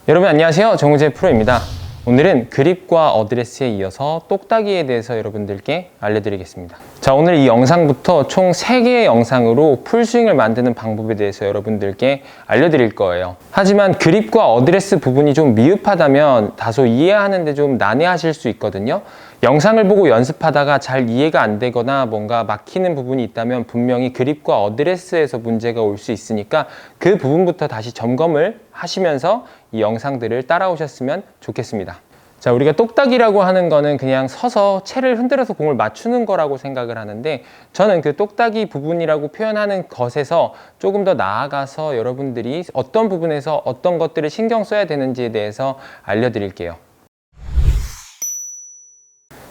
여러분 안녕하세요. 정우재 프로입니다. 오늘은 그립과 어드레스에 이어서 똑딱이에 대해서 여러분들께 알려드리겠습니다. 자, 오늘 이 영상부터 총 3개의 영상으로 풀스윙을 만드는 방법에 대해서 여러분들께 알려드릴 거예요. 하지만 그립과 어드레스 부분이 좀 미흡하다면 다소 이해하는데 좀 난해하실 수 있거든요. 영상을 보고 연습하다가 잘 이해가 안 되거나 뭔가 막히는 부분이 있다면 분명히 그립과 어드레스에서 문제가 올 수 있으니까 그 부분부터 다시 점검을 하시면서 이 영상들을 따라오셨으면 좋겠습니다. 자, 우리가 똑딱이라고 하는 거는 그냥 서서 채를 흔들어서 공을 맞추는 거라고 생각을 하는데, 저는 그 똑딱이 부분이라고 표현하는 것에서 조금 더 나아가서 여러분들이 어떤 부분에서 어떤 것들을 신경 써야 되는지에 대해서 알려드릴게요.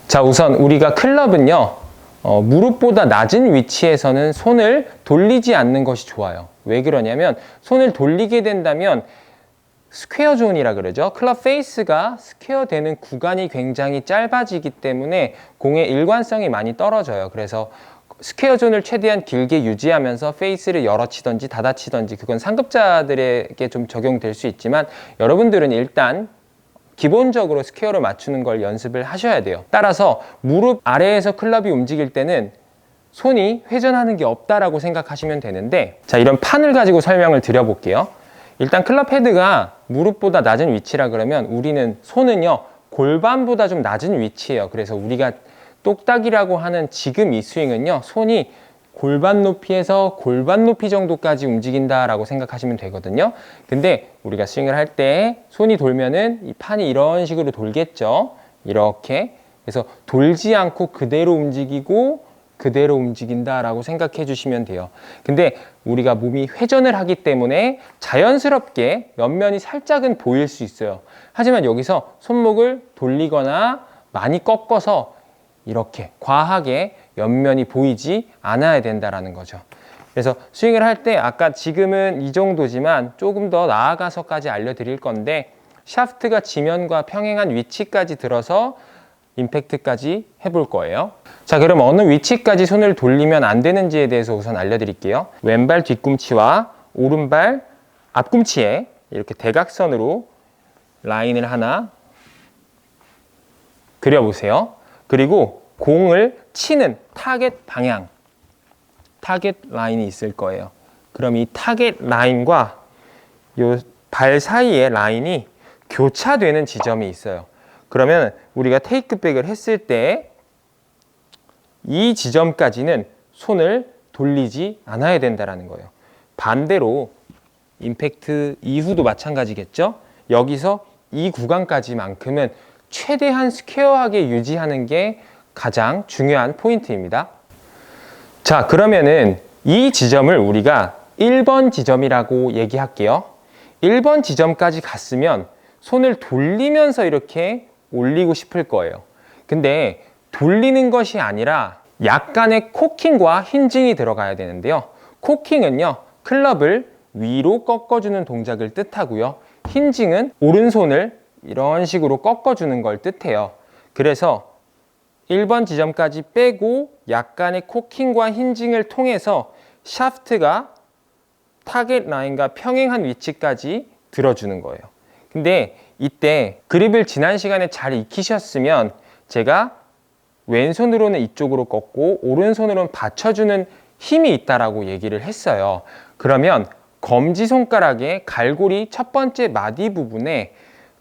자, 우선 우리가 클럽은요, 무릎보다 낮은 위치에서는 손을 돌리지 않는 것이 좋아요. 왜 그러냐면 손을 돌리게 된다면 스퀘어 존이라 그러죠. 클럽 페이스가 스퀘어 되는 구간이 굉장히 짧아지기 때문에 공의 일관성이 많이 떨어져요. 그래서 스퀘어 존을 최대한 길게 유지하면서 페이스를 열어치던지 닫아치던지, 그건 상급자들에게 좀 적용될 수 있지만 여러분들은 일단 기본적으로 스퀘어를 맞추는 걸 연습을 하셔야 돼요. 따라서 무릎 아래에서 클럽이 움직일 때는 손이 회전하는 게 없다라고 생각하시면 되는데, 자, 이런 판을 가지고 설명을 드려볼게요. 일단 클럽 헤드가 무릎보다 낮은 위치라 그러면 우리는 손은요, 골반보다 좀 낮은 위치예요. 그래서 우리가 똑딱이라고 하는 지금 이 스윙은요, 손이 골반 높이에서 골반 높이 정도까지 움직인다라고 생각하시면 되거든요. 근데 우리가 스윙을 할 때 손이 돌면은 이 판이 이런 식으로 돌겠죠. 이렇게. 그래서 돌지 않고 그대로 움직이고 그대로 움직인다라고 생각해 주시면 돼요. 근데 우리가 몸이 회전을 하기 때문에 자연스럽게 옆면이 살짝은 보일 수 있어요. 하지만 여기서 손목을 돌리거나 많이 꺾어서 이렇게 과하게 옆면이 보이지 않아야 된다라는 거죠. 그래서 스윙을 할 때 아까 지금은 이 정도지만 조금 더 나아가서까지 알려드릴 건데, 샤프트가 지면과 평행한 위치까지 들어서 임팩트까지 해볼 거예요. 자, 그럼 어느 위치까지 손을 돌리면 안 되는지에 대해서 우선 알려드릴게요. 왼발 뒤꿈치와 오른발 앞꿈치에 이렇게 대각선으로 라인을 하나 그려보세요. 그리고 공을 치는 타겟 방향, 타겟 라인이 있을 거예요. 그럼 이 타겟 라인과 이 발 사이의 라인이 교차되는 지점이 있어요. 그러면 우리가 테이크백을 했을 때 이 지점까지는 손을 돌리지 않아야 된다는 거예요. 반대로 임팩트 이후도 마찬가지겠죠? 여기서 이 구간까지만큼은 최대한 스퀘어하게 유지하는 게 가장 중요한 포인트입니다. 자, 그러면은 이 지점을 우리가 1번 지점이라고 얘기할게요. 1번 지점까지 갔으면 손을 돌리면서 이렇게 올리고 싶을 거예요. 근데 돌리는 것이 아니라 약간의 코킹과 힌징이 들어가야 되는데요. 코킹은요, 클럽을 위로 꺾어주는 동작을 뜻하고요. 힌징은 오른손을 이런 식으로 꺾어주는 걸 뜻해요. 그래서 1번 지점까지 빼고 약간의 코킹과 힌징을 통해서 샤프트가 타겟 라인과 평행한 위치까지 들어주는 거예요. 근데 이때 그립을 지난 시간에 잘 익히셨으면 제가 왼손으로는 이쪽으로 꺾고 오른손으로는 받쳐주는 힘이 있다라고 얘기를 했어요. 그러면 검지손가락의 갈고리 첫 번째 마디 부분에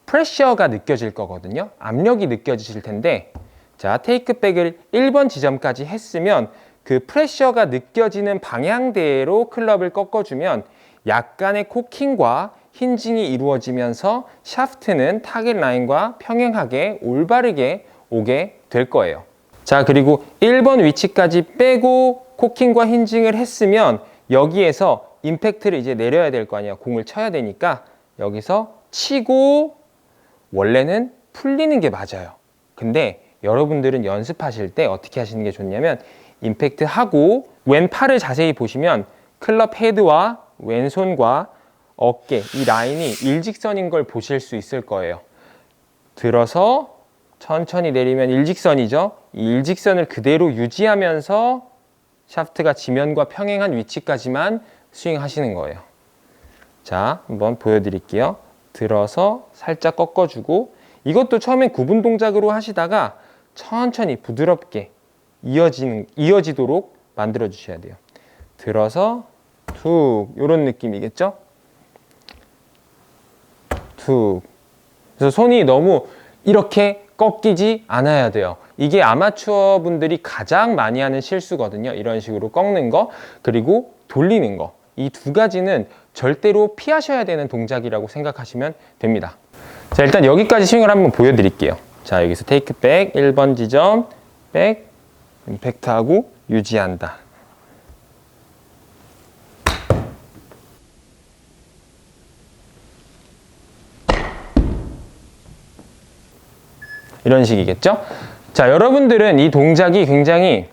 프레셔가 느껴질 거거든요. 압력이 느껴지실 텐데, 자, 테이크백을 1번 지점까지 했으면 그 프레셔가 느껴지는 방향대로 클럽을 꺾어주면 약간의 코킹과 힌징이 이루어지면서 샤프트는 타겟 라인과 평행하게 올바르게 오게 될 거예요. 자, 그리고 1번 위치까지 빼고 코킹과 힌징을 했으면 여기에서 임팩트를 이제 내려야 될 거 아니에요. 공을 쳐야 되니까 여기서 치고, 원래는 풀리는 게 맞아요. 근데 여러분들은 연습하실 때 어떻게 하시는 게 좋냐면, 임팩트 하고 왼팔을 자세히 보시면 클럽 헤드와 왼손과 어깨, 이 라인이 일직선인 걸 보실 수 있을 거예요. 들어서 천천히 내리면 일직선이죠. 이 일직선을 그대로 유지하면서 샤프트가 지면과 평행한 위치까지만 스윙하시는 거예요. 자, 한번 보여드릴게요. 들어서 살짝 꺾어주고, 이것도 처음엔 구분 동작으로 하시다가 천천히 부드럽게 이어지도록 만들어 주셔야 돼요. 들어서 툭, 이런 느낌이겠죠? 툭. 그래서 손이 너무 이렇게 꺾이지 않아야 돼요. 이게 아마추어 분들이 가장 많이 하는 실수거든요. 이런 식으로 꺾는 거, 그리고 돌리는 거. 이 두 가지는 절대로 피하셔야 되는 동작이라고 생각하시면 됩니다. 자, 일단 여기까지 스윙을 한번 보여드릴게요. 자, 여기서 테이크 백 1번 지점, 백, 임팩트하고 유지한다. 이런 식이겠죠? 자, 여러분들은 이 동작이 굉장히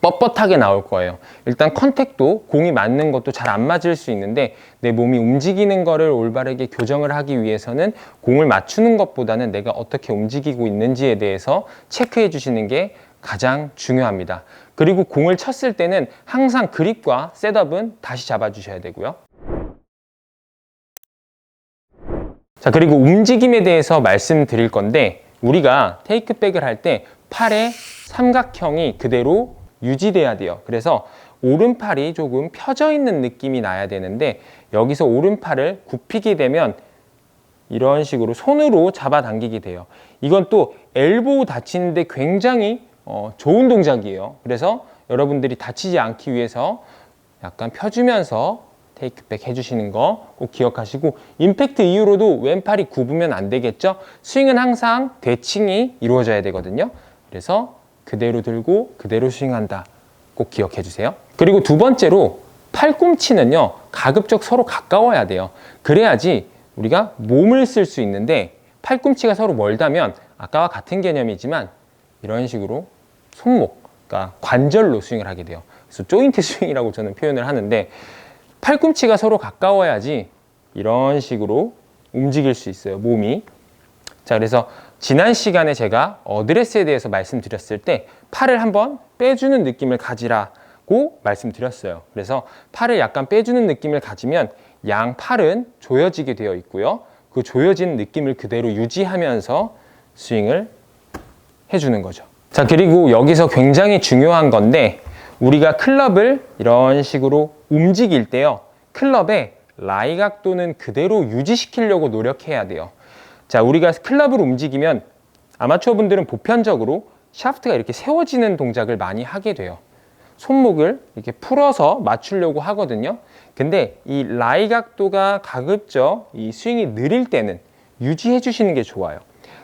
뻣뻣하게 나올 거예요. 일단 컨택도 공이 맞는 것도 잘 안 맞을 수 있는데, 내 몸이 움직이는 거를 올바르게 교정을 하기 위해서는 공을 맞추는 것보다는 내가 어떻게 움직이고 있는지에 대해서 체크해 주시는 게 가장 중요합니다. 그리고 공을 쳤을 때는 항상 그립과 셋업은 다시 잡아 주셔야 되고요. 자, 그리고 움직임에 대해서 말씀드릴 건데, 우리가 테이크백을 할 때 팔의 삼각형이 그대로 유지돼야 돼요. 그래서 오른팔이 조금 펴져 있는 느낌이 나야 되는데, 여기서 오른팔을 굽히게 되면 이런 식으로 손으로 잡아당기게 돼요. 이건 또 엘보우 다치는데 굉장히 좋은 동작이에요. 그래서 여러분들이 다치지 않기 위해서 약간 펴주면서 테이크백 해주시는 거 꼭 기억하시고, 임팩트 이후로도 왼팔이 굽으면 안 되겠죠? 스윙은 항상 대칭이 이루어져야 되거든요. 그래서 그대로 들고 그대로 스윙한다. 꼭 기억해 주세요. 그리고 두 번째로 팔꿈치는요, 가급적 서로 가까워야 돼요. 그래야지 우리가 몸을 쓸 수 있는데, 팔꿈치가 서로 멀다면 아까와 같은 개념이지만 이런 식으로 손목, 그러니까 관절로 스윙을 하게 돼요. 그래서 조인트 스윙이라고 저는 표현을 하는데, 팔꿈치가 서로 가까워야지 이런 식으로 움직일 수 있어요, 몸이. 자, 그래서 지난 시간에 제가 어드레스에 대해서 말씀드렸을 때 팔을 한번 빼주는 느낌을 가지라고 말씀드렸어요. 그래서 팔을 약간 빼주는 느낌을 가지면 양 팔은 조여지게 되어 있고요. 그 조여진 느낌을 그대로 유지하면서 스윙을 해주는 거죠. 자, 그리고 여기서 굉장히 중요한 건데, 우리가 클럽을 이런 식으로 움직일 때요, 클럽의 라이 각도는 그대로 유지시키려고 노력해야 돼요. 자, 우리가 클럽을 움직이면 아마추어 분들은 보편적으로 샤프트가 이렇게 세워지는 동작을 많이 하게 돼요. 손목을 이렇게 풀어서 맞추려고 하거든요. 근데 이 라이 각도가 가급적 이 스윙이 느릴 때는 유지해 주시는 게 좋아요.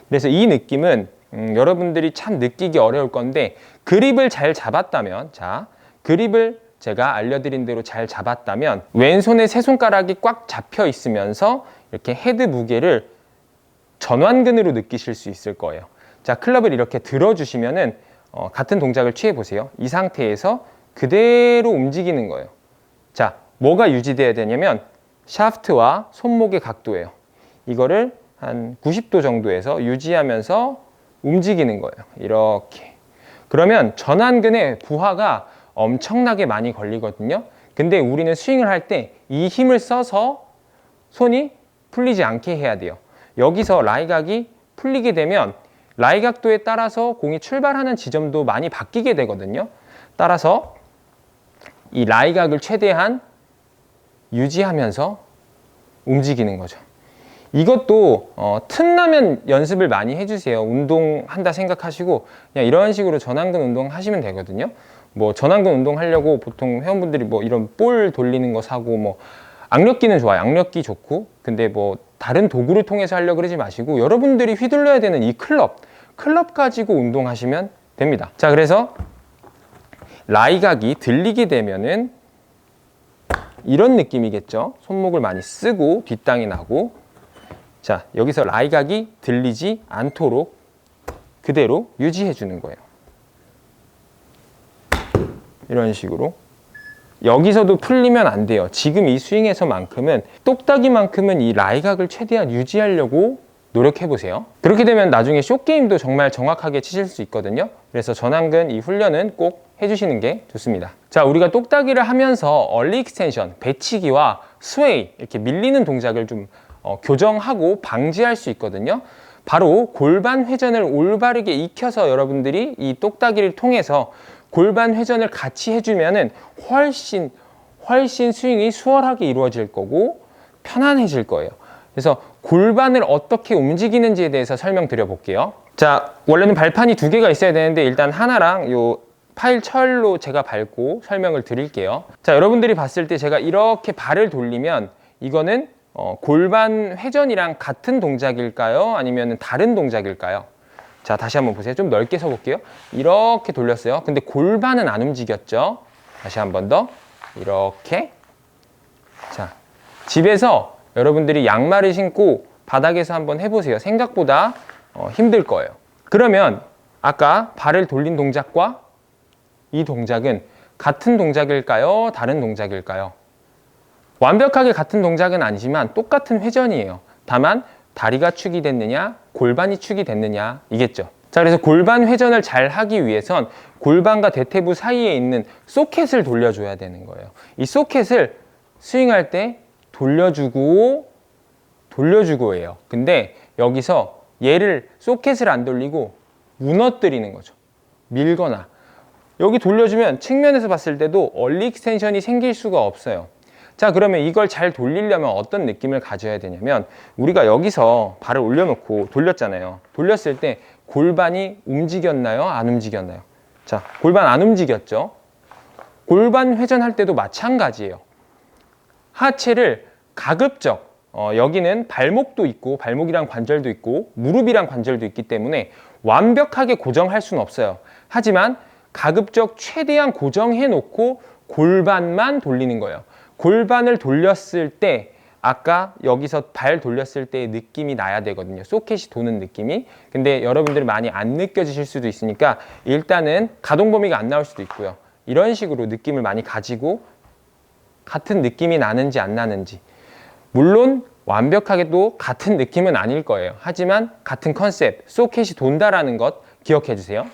그래서 이 느낌은 여러분들이 참 느끼기 어려울 건데, 그립을 잘 잡았다면, 자, 그립을 제가 알려드린 대로 잘 잡았다면 왼손의 세 손가락이 꽉 잡혀 있으면서 이렇게 헤드 무게를 전완근으로 느끼실 수 있을 거예요. 자, 클럽을 이렇게 들어주시면은 같은 동작을 취해 보세요. 이 상태에서 그대로 움직이는 거예요. 자, 뭐가 유지돼야 되냐면 샤프트와 손목의 각도예요. 이거를 한 90도 정도에서 유지하면서 움직이는 거예요. 이렇게. 그러면 전완근의 부하가 엄청나게 많이 걸리거든요. 근데 우리는 스윙을 할 때 이 힘을 써서 손이 풀리지 않게 해야 돼요. 여기서 라이각이 풀리게 되면 라이 각도에 따라서 공이 출발하는 지점도 많이 바뀌게 되거든요. 따라서 이 라이각을 최대한 유지하면서 움직이는 거죠. 이것도 틈나면 연습을 많이 해주세요. 운동한다 생각하시고 그냥 이런 식으로 전완근 운동 하시면 되거든요. 뭐 전완근 운동 하려고 보통 회원분들이 뭐 이런 볼 돌리는 거 사고, 뭐 악력기는 좋아요. 악력기 좋고. 근데 뭐 다른 도구를 통해서 하려고 그러지 마시고 여러분들이 휘둘러야 되는 이 클럽 가지고 운동하시면 됩니다. 자, 그래서 라이각이 들리게 되면은 이런 느낌이겠죠. 손목을 많이 쓰고 뒷땅이 나고. 자, 여기서 라이각이 들리지 않도록 그대로 유지해 주는 거예요. 이런 식으로. 여기서도 풀리면 안 돼요. 지금 이 스윙에서만큼은, 똑딱이만큼은 이 라이각을 최대한 유지하려고 노력해 보세요. 그렇게 되면 나중에 숏게임도 정말 정확하게 치실 수 있거든요. 그래서 전완근 이 훈련은 꼭 해주시는 게 좋습니다. 자, 우리가 똑딱이를 하면서 얼리 익스텐션, 배치기와 스웨이, 이렇게 밀리는 동작을 좀 교정하고 방지할 수 있거든요. 바로 골반 회전을 올바르게 익혀서 여러분들이 이 똑딱이를 통해서 골반 회전을 같이 해주면은 훨씬 스윙이 수월하게 이루어질 거고 편안해질 거예요. 그래서 골반을 어떻게 움직이는지에 대해서 설명드려 볼게요. 자, 원래는 발판이 두 개가 있어야 되는데 일단 하나랑 요 파일 철로 제가 밟고 설명을 드릴게요. 자, 여러분들이 봤을 때 제가 이렇게 발을 돌리면 이거는 골반 회전이랑 같은 동작일까요? 아니면 다른 동작일까요? 자, 다시 한번 보세요. 좀 넓게 서볼게요. 이렇게 돌렸어요. 근데 골반은 안 움직였죠? 다시 한 번 더. 이렇게. 자, 집에서 여러분들이 양말을 신고 바닥에서 한번 해보세요. 생각보다 힘들 거예요. 그러면 아까 발을 돌린 동작과 이 동작은 같은 동작일까요? 다른 동작일까요? 완벽하게 같은 동작은 아니지만 똑같은 회전이에요. 다만 다리가 축이 됐느냐, 골반이 축이 됐느냐 이겠죠. 자, 그래서 골반 회전을 잘 하기 위해선 골반과 대퇴부 사이에 있는 소켓을 돌려줘야 되는 거예요. 이 소켓을 스윙할 때 돌려주고 해요. 근데 여기서 얘를 소켓을 안 돌리고 무너뜨리는 거죠. 밀거나. 여기 돌려주면 측면에서 봤을 때도 얼리 익스텐션이 생길 수가 없어요. 자, 그러면 이걸 잘 돌리려면 어떤 느낌을 가져야 되냐면 우리가 여기서 발을 올려놓고 돌렸잖아요. 돌렸을 때 골반이 움직였나요? 안 움직였나요? 자, 골반 안 움직였죠? 골반 회전할 때도 마찬가지예요. 하체를 가급적 여기는 발목도 있고 발목이랑 관절도 있고 무릎이랑 관절도 있기 때문에 완벽하게 고정할 수는 없어요. 하지만 가급적 최대한 고정해 놓고 골반만 돌리는 거예요. 골반을 돌렸을 때 아까 여기서 발 돌렸을 때의 느낌이 나야 되거든요. 소켓이 도는 느낌이. 근데 여러분들이 많이 안 느껴지실 수도 있으니까 일단은 가동 범위가 안 나올 수도 있고요. 이런 식으로 느낌을 많이 가지고 같은 느낌이 나는지 안 나는지. 물론 완벽하게도 같은 느낌은 아닐 거예요. 하지만 같은 컨셉, 소켓이 돈다라는 것 기억해 주세요.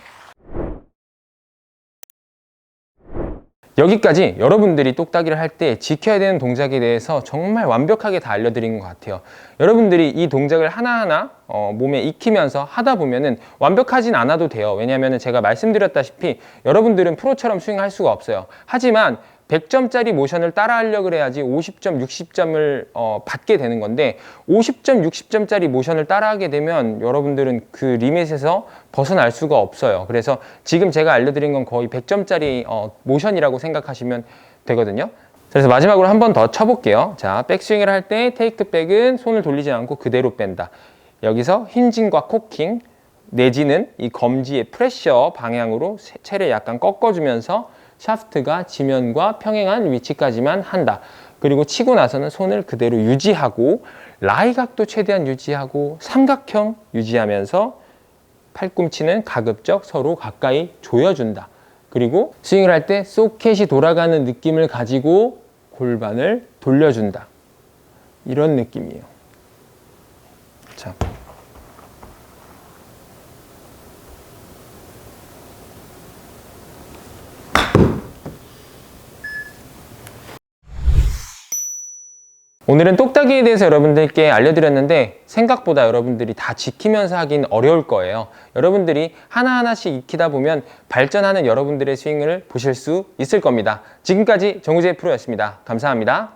여기까지 여러분들이 똑딱이를 할 때 지켜야 되는 동작에 대해서 정말 완벽하게 다 알려드린 것 같아요. 여러분들이 이 동작을 하나하나 몸에 익히면서 하다 보면은 완벽하진 않아도 돼요. 왜냐하면 제가 말씀드렸다시피 여러분들은 프로처럼 스윙할 수가 없어요. 하지만 100점짜리 모션을 따라 하려고 그래야지 50점, 60점을 받게 되는 건데 50점, 60점짜리 모션을 따라하게 되면 여러분들은 그 리밋에서 벗어날 수가 없어요. 그래서 지금 제가 알려드린 건 거의 100점짜리 모션이라고 생각하시면 되거든요. 그래서 마지막으로 한 번 더 쳐볼게요. 자, 백스윙을 할 때 테이크백은 손을 돌리지 않고 그대로 뺀다. 여기서 힌징과 코킹 내지는 이 검지의 프레셔 방향으로 채를 약간 꺾어주면서 샤프트가 지면과 평행한 위치까지만 한다. 그리고 치고 나서는 손을 그대로 유지하고 라이각도 최대한 유지하고 삼각형 유지하면서 팔꿈치는 가급적 서로 가까이 조여준다. 그리고 스윙을 할 때 소켓이 돌아가는 느낌을 가지고 골반을 돌려준다. 이런 느낌이에요. 자. 오늘은 똑딱이에 대해서 여러분들께 알려드렸는데 생각보다 여러분들이 다 지키면서 하긴 어려울 거예요. 여러분들이 하나하나씩 익히다 보면 발전하는 여러분들의 스윙을 보실 수 있을 겁니다. 지금까지 정우재 프로였습니다. 감사합니다.